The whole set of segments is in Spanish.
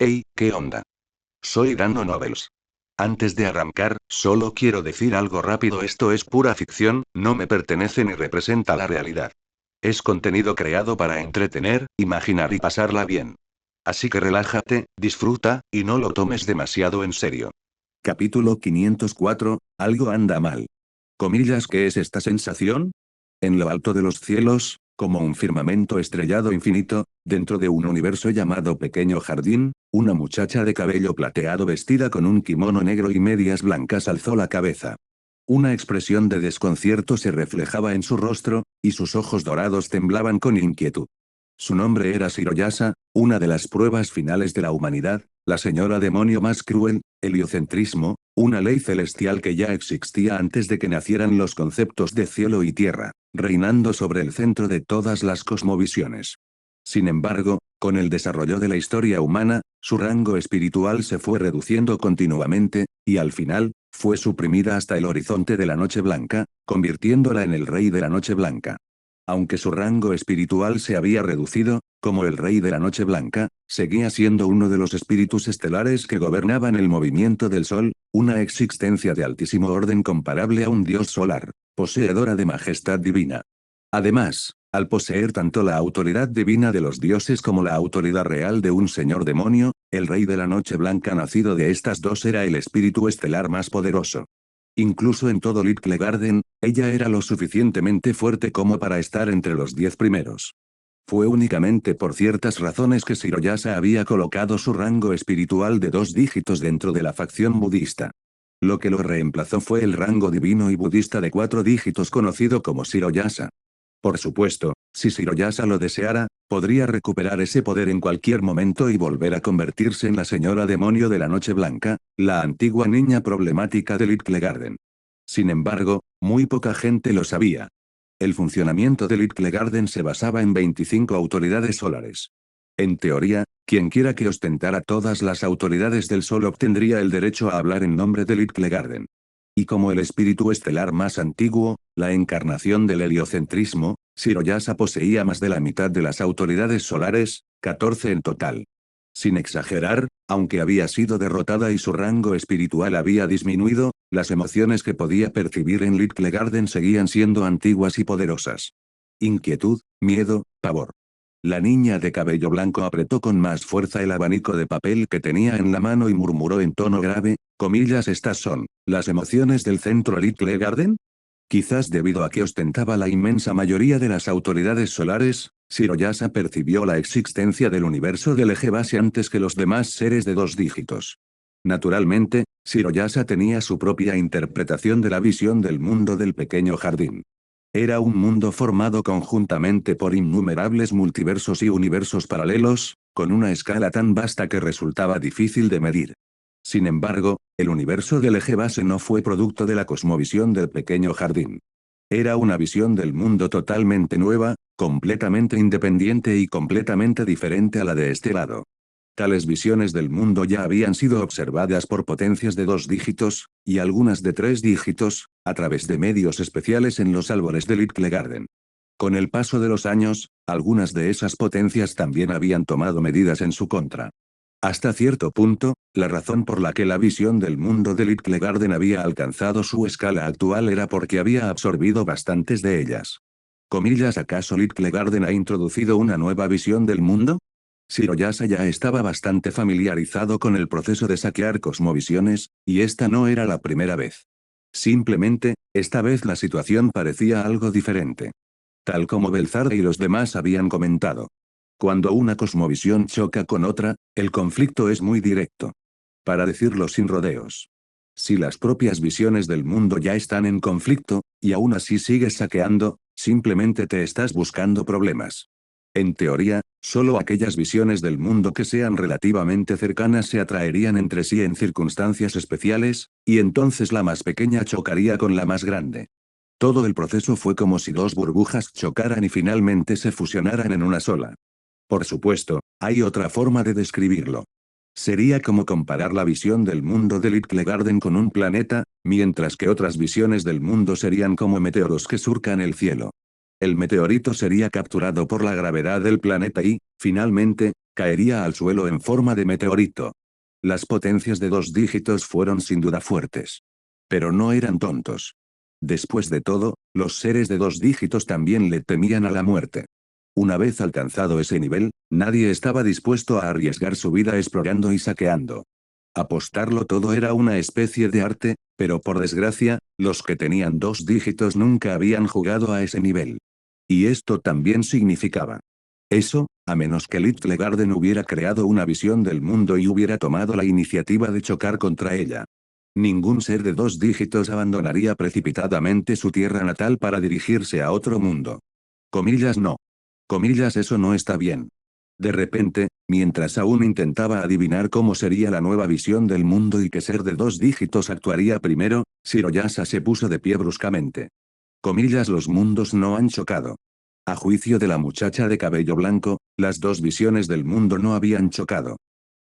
Hey, ¿qué onda? Soy Dano Novels. Antes de arrancar, solo quiero decir algo rápido: esto es pura ficción, no me pertenece ni representa la realidad. Es contenido creado para entretener, imaginar y pasarla bien. Así que relájate, disfruta, y no lo tomes demasiado en serio. Capítulo 504, algo anda mal. Comillas, ¿qué es esta sensación? En lo alto de los cielos, como un firmamento estrellado infinito, dentro de un universo llamado Pequeño Jardín, una muchacha de cabello plateado vestida con un kimono negro y medias blancas alzó la cabeza. Una expresión de desconcierto se reflejaba en su rostro, y sus ojos dorados temblaban con inquietud. Su nombre era Shiroyasa, una de las pruebas finales de la humanidad, la señora demonio más cruel, heliocentrismo, una ley celestial que ya existía antes de que nacieran los conceptos de cielo y tierra, reinando sobre el centro de todas las cosmovisiones. Sin embargo, con el desarrollo de la historia humana, su rango espiritual se fue reduciendo continuamente, y al final, fue suprimida hasta el horizonte de la Noche Blanca, convirtiéndola en el Rey de la Noche Blanca. Aunque su rango espiritual se había reducido, como el Rey de la Noche Blanca, seguía siendo uno de los espíritus estelares que gobernaban el movimiento del Sol, una existencia de altísimo orden comparable a un dios solar, poseedora de majestad divina. Además, al poseer tanto la autoridad divina de los dioses como la autoridad real de un señor demonio, el Rey de la Noche Blanca nacido de estas dos era el espíritu estelar más poderoso. Incluso en todo Little Garden, ella era lo suficientemente fuerte como para estar entre los 10 primeros. Fue únicamente por ciertas razones que Shiroyasa había colocado su rango espiritual de 2 dígitos dentro de la facción budista. Lo que lo reemplazó fue el rango divino y budista de 4 dígitos conocido como Shiroyasa. Por supuesto, si Shiroyasa lo deseara, podría recuperar ese poder en cualquier momento y volver a convertirse en la señora demonio de la Noche Blanca, la antigua niña problemática de Little Garden. Sin embargo, muy poca gente lo sabía. El funcionamiento de Little Garden se basaba en 25 autoridades solares. En teoría, quienquiera que ostentara todas las autoridades del Sol obtendría el derecho a hablar en nombre de Little Garden. Y como el espíritu estelar más antiguo, la encarnación del heliocentrismo, Shiroyasa poseía más de la mitad de las autoridades solares, 14 en total. Sin exagerar, aunque había sido derrotada y su rango espiritual había disminuido, las emociones que podía percibir en Little Garden seguían siendo antiguas y poderosas. Inquietud, miedo, pavor. La niña de cabello blanco apretó con más fuerza el abanico de papel que tenía en la mano y murmuró en tono grave, comillas, ¿estas son las emociones del centro Little Garden? Quizás debido a que ostentaba la inmensa mayoría de las autoridades solares, Shiroyasa percibió la existencia del universo del eje base antes que los demás seres de 2 dígitos. Naturalmente, Shiroyasa tenía su propia interpretación de la visión del mundo del pequeño jardín. Era un mundo formado conjuntamente por innumerables multiversos y universos paralelos, con una escala tan vasta que resultaba difícil de medir. Sin embargo, el universo del eje base no fue producto de la cosmovisión del pequeño jardín. Era una visión del mundo totalmente nueva, completamente independiente y completamente diferente a la de este lado. Tales visiones del mundo ya habían sido observadas por potencias de 2 dígitos, y algunas de 3 dígitos, a través de medios especiales en los árboles de Little Garden. Con el paso de los años, algunas de esas potencias también habían tomado medidas en su contra. Hasta cierto punto, la razón por la que la visión del mundo de Little Garden había alcanzado su escala actual era porque había absorbido bastantes de ellas. Comillas, ¿acaso Little Garden ha introducido una nueva visión del mundo? Shiroyasa ya estaba bastante familiarizado con el proceso de saquear cosmovisiones, y esta no era la primera vez. Simplemente, esta vez la situación parecía algo diferente. Tal como Belzarde y los demás habían comentado. Cuando una cosmovisión choca con otra, el conflicto es muy directo. Para decirlo sin rodeos. Si las propias visiones del mundo ya están en conflicto, y aún así sigues saqueando, simplemente te estás buscando problemas. En teoría, solo aquellas visiones del mundo que sean relativamente cercanas se atraerían entre sí en circunstancias especiales, y entonces la más pequeña chocaría con la más grande. Todo el proceso fue como si 2 burbujas chocaran y finalmente se fusionaran en una sola. Por supuesto, hay otra forma de describirlo. Sería como comparar la visión del mundo de Little Garden con un planeta, mientras que otras visiones del mundo serían como meteoros que surcan el cielo. El meteorito sería capturado por la gravedad del planeta y, Finalmente, caería al suelo en forma de meteorito. Las potencias de 2 dígitos fueron sin duda fuertes. Pero no eran tontos. Después de todo, los seres de 2 dígitos también le temían a la muerte. Una vez alcanzado ese nivel, nadie estaba dispuesto a arriesgar su vida explorando y saqueando. Apostarlo todo era una especie de arte, pero por desgracia, los que tenían 2 dígitos nunca habían jugado a ese nivel. Y esto también significaba eso, a menos que Little Garden hubiera creado una visión del mundo y hubiera tomado la iniciativa de chocar contra ella. Ningún ser de 2 dígitos abandonaría precipitadamente su tierra natal para dirigirse a otro mundo. Comillas no. Comillas eso no está bien. De repente, mientras aún intentaba adivinar cómo sería la nueva visión del mundo y qué ser de 2 dígitos actuaría primero, Shiroyasa se puso de pie bruscamente. Comillas los mundos no han chocado. A juicio de la muchacha de cabello blanco, las 2 visiones del mundo no habían chocado.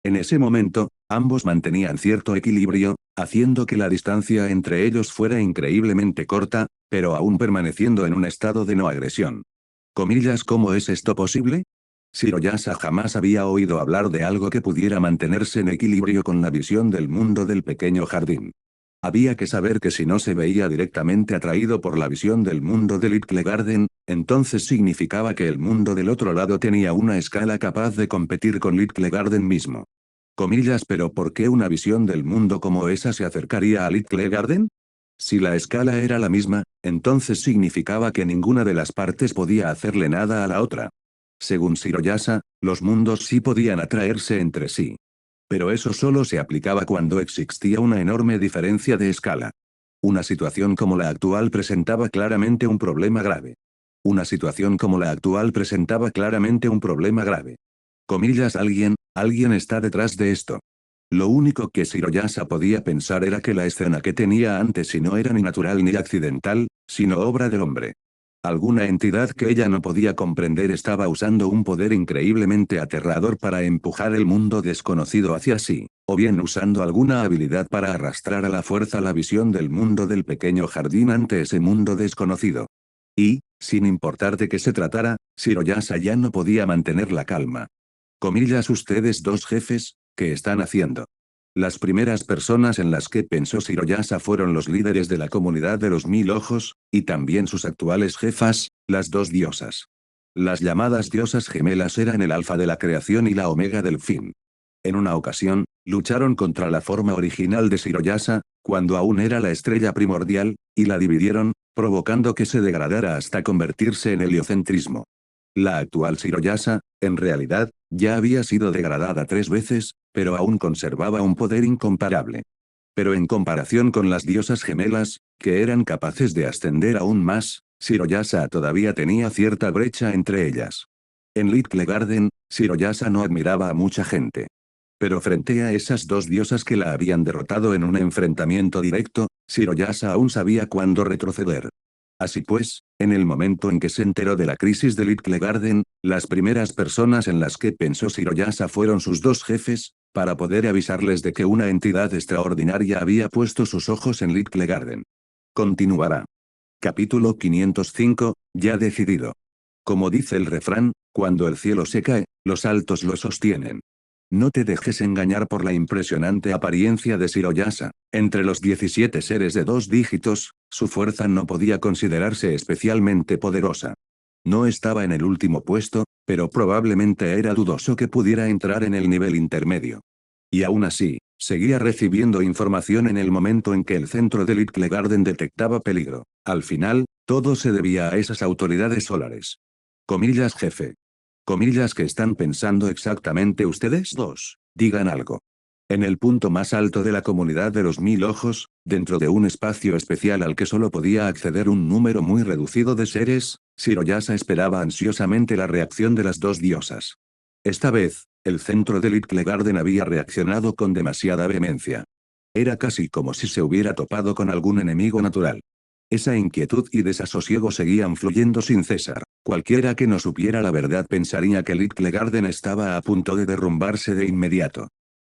En ese momento, ambos mantenían cierto equilibrio, haciendo que la distancia entre ellos fuera increíblemente corta, pero aún permaneciendo en un estado de no agresión. Comillas, ¿cómo es esto posible? Shiroyasa jamás había oído hablar de algo que pudiera mantenerse en equilibrio con la visión del mundo del pequeño jardín. Había que saber que si no se veía directamente atraído por la visión del mundo de Little Garden, entonces significaba que el mundo del otro lado tenía una escala capaz de competir con Little Garden mismo. Comillas, pero ¿por qué una visión del mundo como esa se acercaría a Little Garden? Si la escala era la misma, entonces significaba que ninguna de las partes podía hacerle nada a la otra. Según Shiroyasa, los mundos sí podían atraerse entre sí. Pero eso solo se aplicaba cuando existía una enorme diferencia de escala. Una situación como la actual presentaba claramente un problema grave. Una situación como la actual presentaba claramente un problema grave. Comillas, alguien está detrás de esto. Lo único que Shiroyasa podía pensar era que la escena que tenía antes y no era ni natural ni accidental, sino obra del hombre. Alguna entidad que ella no podía comprender estaba usando un poder increíblemente aterrador para empujar el mundo desconocido hacia sí, o bien usando alguna habilidad para arrastrar a la fuerza la visión del mundo del pequeño jardín ante ese mundo desconocido. Y, sin importar de qué se tratara, Shiroyasa ya no podía mantener la calma. Comillas, ustedes 2 jefes, ¿qué están haciendo? Las primeras personas en las que pensó Shiroyasa fueron los líderes de la comunidad de los 1000 ojos, y también sus actuales jefas, las 2 diosas. Las llamadas diosas gemelas eran el alfa de la creación y la omega del fin. En una ocasión, lucharon contra la forma original de Shiroyasa, cuando aún era la estrella primordial, y la dividieron, provocando que se degradara hasta convertirse en heliocentrismo. La actual Shiroyasa, en realidad, ya había sido degradada 3 veces, pero aún conservaba un poder incomparable. Pero en comparación con las diosas gemelas, que eran capaces de ascender aún más, Shiroyasa todavía tenía cierta brecha entre ellas. En Little Garden, Shiroyasa no admiraba a mucha gente. Pero frente a esas 2 diosas que la habían derrotado en un enfrentamiento directo, Shiroyasa aún sabía cuándo retroceder. Así pues, en el momento en que se enteró de la crisis de Little Garden, las primeras personas en las que pensó Shiroyasa fueron sus 2 jefes, para poder avisarles de que una entidad extraordinaria había puesto sus ojos en Little Garden. Continuará. Capítulo 505, ya decidido. Como dice el refrán, cuando el cielo se cae, los altos lo sostienen. No te dejes engañar por la impresionante apariencia de Shiroyasa. Entre los 17 seres de 2 dígitos, su fuerza no podía considerarse especialmente poderosa. No estaba en el último puesto, pero probablemente era dudoso que pudiera entrar en el nivel intermedio. Y aún así, seguía recibiendo información en el momento en que el centro de Little Garden detectaba peligro. Al final, todo se debía a esas autoridades solares. Comillas, jefe. Comillas, que están pensando exactamente ustedes 2, digan algo. En el punto más alto de la comunidad de los 1000 ojos, dentro de un espacio especial al que solo podía acceder un número muy reducido de seres, Shiroyasa esperaba ansiosamente la reacción de las 2 diosas. Esta vez, el centro de Little Garden había reaccionado con demasiada vehemencia. Era casi como si se hubiera topado con algún enemigo natural. Esa inquietud y desasosiego seguían fluyendo sin cesar. Cualquiera que no supiera la verdad pensaría que Little Garden estaba a punto de derrumbarse de inmediato.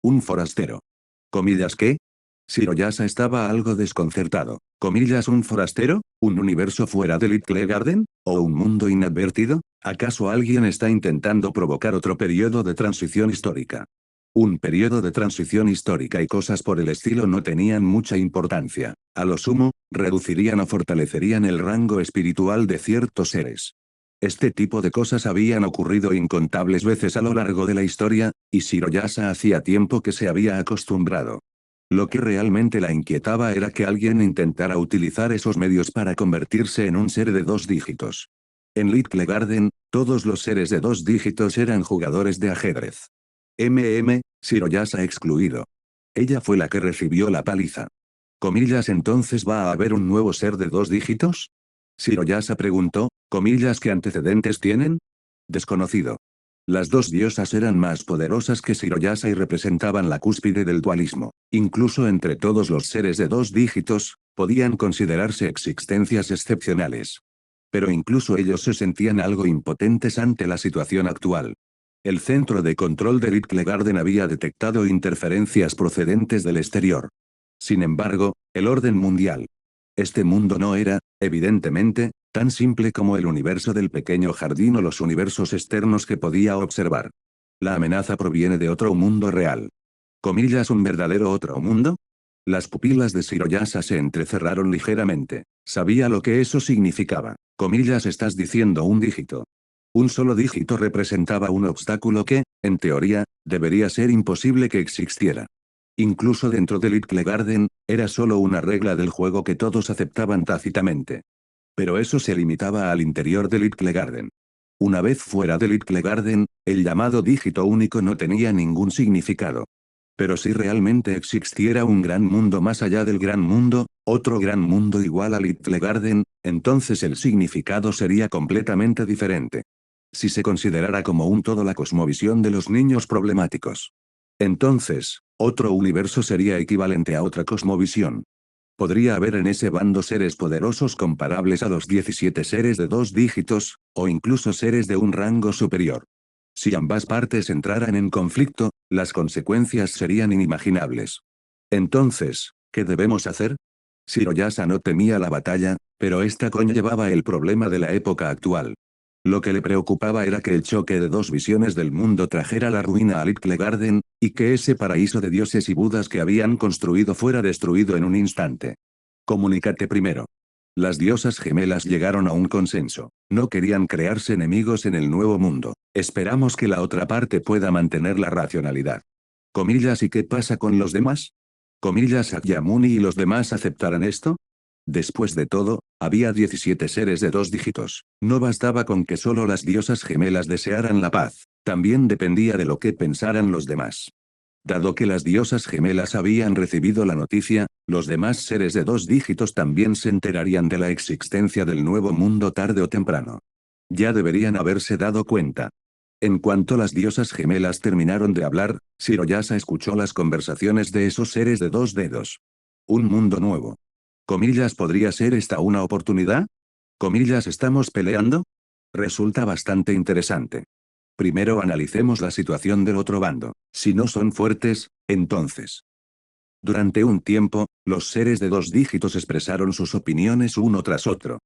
Un forastero. ¿Comillas qué? Shiroyasa estaba algo desconcertado. ¿Comillas un forastero? ¿Un universo fuera de Little Garden? ¿O un mundo inadvertido? ¿Acaso alguien está intentando provocar otro periodo de transición histórica? Un periodo de transición histórica y cosas por el estilo no tenían mucha importancia. A lo sumo, reducirían o fortalecerían el rango espiritual de ciertos seres. Este tipo de cosas habían ocurrido incontables veces a lo largo de la historia, y Shiroyasa hacía tiempo que se había acostumbrado. Lo que realmente la inquietaba era que alguien intentara utilizar esos medios para convertirse en un ser de 2 dígitos. En Little Garden, todos los seres de 2 dígitos eran jugadores de ajedrez. Shiroyasa excluido. Ella fue la que recibió la paliza. Comillas, ¿entonces va a haber un nuevo ser de 2 dígitos? Shiroyasa preguntó, comillas, ¿qué antecedentes tienen? Desconocido. Las dos diosas eran más poderosas que Shiroyasa y representaban la cúspide del dualismo. Incluso entre todos los seres de 2 dígitos, podían considerarse existencias excepcionales. Pero incluso ellos se sentían algo impotentes ante la situación actual. El centro de control de Little Garden había detectado interferencias procedentes del exterior. Sin embargo, el orden mundial. Este mundo no era, evidentemente, tan simple como el universo del pequeño jardín o los universos externos que podía observar. La amenaza proviene de otro mundo real. Comillas, ¿un verdadero otro mundo? Las pupilas de Shiroyasa se entrecerraron ligeramente. Sabía lo que eso significaba. Comillas, estás diciendo un dígito. Un solo dígito representaba un obstáculo que, en teoría, debería ser imposible que existiera. Incluso dentro de Little Garden, era solo una regla del juego que todos aceptaban tácitamente. Pero eso se limitaba al interior de Little Garden. Una vez fuera de Little Garden, el llamado dígito único no tenía ningún significado. Pero si realmente existiera un gran mundo más allá del gran mundo, otro gran mundo igual a Little Garden, entonces el significado sería completamente diferente. Si se considerara como un todo la cosmovisión de los niños problemáticos. Entonces, otro universo sería equivalente a otra cosmovisión. Podría haber en ese bando seres poderosos comparables a los 17 seres de 2 dígitos, o incluso seres de un rango superior. Si ambas partes entraran en conflicto, las consecuencias serían inimaginables. Entonces, ¿qué debemos hacer? Shiroyasa no temía la batalla, pero esta conllevaba el problema de la época actual. Lo que le preocupaba era que el choque de dos visiones del mundo trajera la ruina a Little Garden, y que ese paraíso de dioses y budas que habían construido fuera destruido en un instante. Comunícate primero. Las diosas gemelas llegaron a un consenso. No querían crearse enemigos en el nuevo mundo. Esperamos que la otra parte pueda mantener la racionalidad. Comillas, ¿y qué pasa con los demás? Comillas, Sakyamuni y los demás aceptarán esto. Después de todo, había 17 seres de 2 dígitos. No bastaba con que solo las diosas gemelas desearan la paz, también dependía de lo que pensaran los demás. Dado que las diosas gemelas habían recibido la noticia, los demás seres de 2 dígitos también se enterarían de la existencia del nuevo mundo tarde o temprano. Ya deberían haberse dado cuenta. En cuanto las diosas gemelas terminaron de hablar, Shiroyasa escuchó las conversaciones de esos seres de 2 dedos. Un mundo nuevo. Comillas, ¿podría ser esta una oportunidad? Comillas, ¿estamos peleando? Resulta bastante interesante. Primero analicemos la situación del otro bando. Si no son fuertes, entonces. Durante un tiempo, los seres de 2 dígitos expresaron sus opiniones uno tras otro.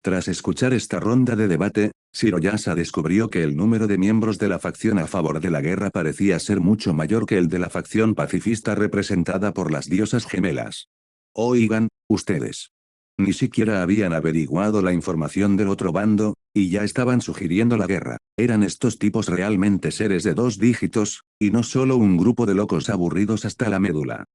Tras escuchar esta ronda de debate, Shiroyasa descubrió que el número de miembros de la facción a favor de la guerra parecía ser mucho mayor que el de la facción pacifista representada por las diosas gemelas. Oigan, ustedes. Ni siquiera habían averiguado la información del otro bando, y ya estaban sugiriendo la guerra. ¿Eran estos tipos realmente seres de 2 dígitos, y no solo un grupo de locos aburridos hasta la médula?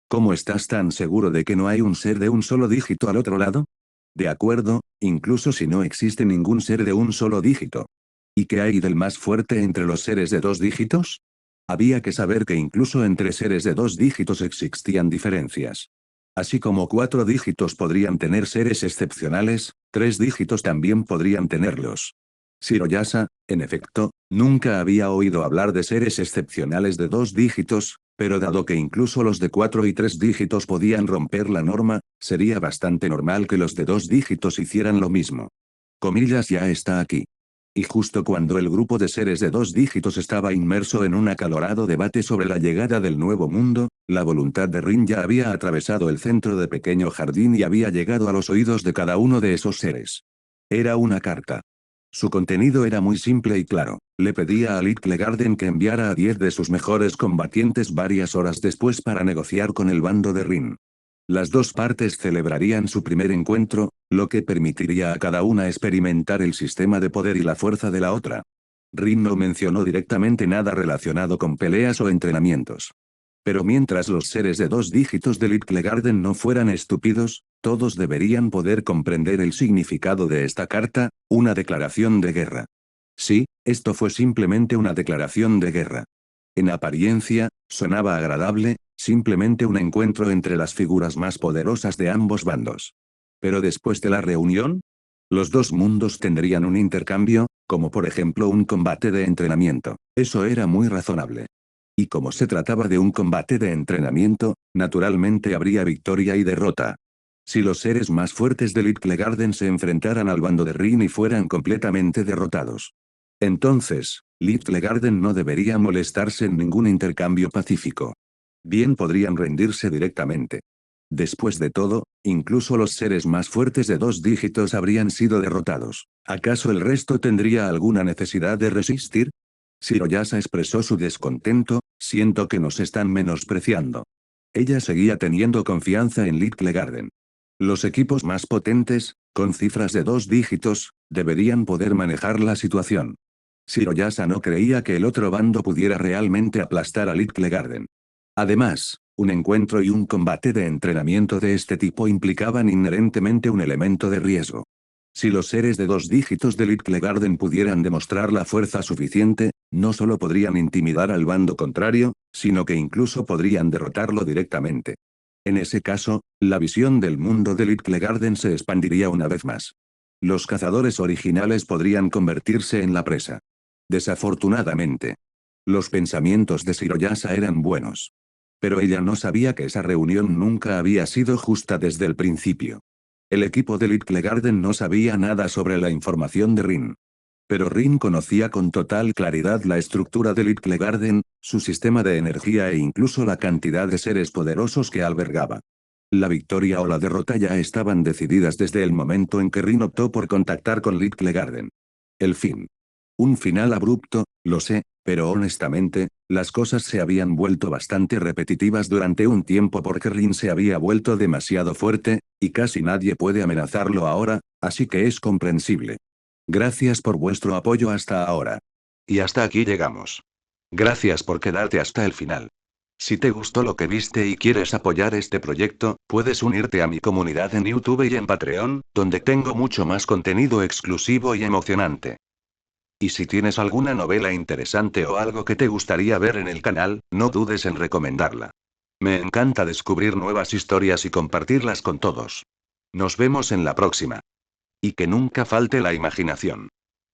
¿Cómo estás tan seguro de que no hay un ser de un solo dígito al otro lado? De acuerdo, incluso si no existe ningún ser de un solo dígito. ¿Y qué hay del más fuerte entre los seres de 2 dígitos? Había que saber que incluso entre seres de 2 dígitos existían diferencias. Así como 4 dígitos podrían tener seres excepcionales, 3 dígitos también podrían tenerlos. Shiroyasa, en efecto, nunca había oído hablar de seres excepcionales de 2 dígitos, pero dado que incluso los de 4 y 3 dígitos podían romper la norma, sería bastante normal que los de 2 dígitos hicieran lo mismo. Comillas, ya está aquí. Y justo cuando el grupo de seres de 2 dígitos estaba inmerso en un acalorado debate sobre la llegada del nuevo mundo, la voluntad de Rin ya había atravesado el centro de pequeño jardín y había llegado a los oídos de cada uno de esos seres. Era una carta. Su contenido era muy simple y claro. Le pedía a Little Garden que enviara a 10 de sus mejores combatientes varias horas después para negociar con el bando de Rin. Las dos partes celebrarían su primer encuentro, lo que permitiría a cada una experimentar el sistema de poder y la fuerza de la otra. Rin no mencionó directamente nada relacionado con peleas o entrenamientos. Pero mientras los seres de 2 dígitos de Little Garden no fueran estúpidos, todos deberían poder comprender el significado de esta carta, una declaración de guerra. Sí, esto fue simplemente una declaración de guerra. En apariencia, sonaba agradable, simplemente un encuentro entre las figuras más poderosas de ambos bandos. Pero después de la reunión, los dos mundos tendrían un intercambio, como por ejemplo un combate de entrenamiento. Eso era muy razonable. Y como se trataba de un combate de entrenamiento, naturalmente habría victoria y derrota. Si los seres más fuertes de Little Garden se enfrentaran al bando de Rin y fueran completamente derrotados. Entonces, Little Garden no debería molestarse en ningún intercambio pacífico. Bien podrían rendirse directamente. Después de todo, incluso los seres más fuertes de 2 dígitos habrían sido derrotados. ¿Acaso el resto tendría alguna necesidad de resistir? Shiroyasa expresó su descontento, siento que nos están menospreciando. Ella seguía teniendo confianza en Little Garden. Los equipos más potentes, con cifras de 2 dígitos, deberían poder manejar la situación. Shiroyasa no creía que el otro bando pudiera realmente aplastar a Little Garden. Además, un encuentro y un combate de entrenamiento de este tipo implicaban inherentemente un elemento de riesgo. Si los seres de 2 dígitos de Little Garden pudieran demostrar la fuerza suficiente, no solo podrían intimidar al bando contrario, sino que incluso podrían derrotarlo directamente. En ese caso, la visión del mundo de Little Garden se expandiría una vez más. Los cazadores originales podrían convertirse en la presa. Desafortunadamente. Los pensamientos de Shiroyasa eran buenos. Pero ella no sabía que esa reunión nunca había sido justa desde el principio. El equipo de Little Garden no sabía nada sobre la información de Rin. Pero Rin conocía con total claridad la estructura de Little Garden, su sistema de energía e incluso la cantidad de seres poderosos que albergaba. La victoria o la derrota ya estaban decididas desde el momento en que Rin optó por contactar con Little Garden. El fin. Un final abrupto, lo sé, pero honestamente, las cosas se habían vuelto bastante repetitivas durante un tiempo porque Rin se había vuelto demasiado fuerte, y casi nadie puede amenazarlo ahora, así que es comprensible. Gracias por vuestro apoyo hasta ahora. Y hasta aquí llegamos. Gracias por quedarte hasta el final. Si te gustó lo que viste y quieres apoyar este proyecto, puedes unirte a mi comunidad en YouTube y en Patreon, donde tengo mucho más contenido exclusivo y emocionante. Y si tienes alguna novela interesante o algo que te gustaría ver en el canal, no dudes en recomendarla. Me encanta descubrir nuevas historias y compartirlas con todos. Nos vemos en la próxima. Y que nunca falte la imaginación.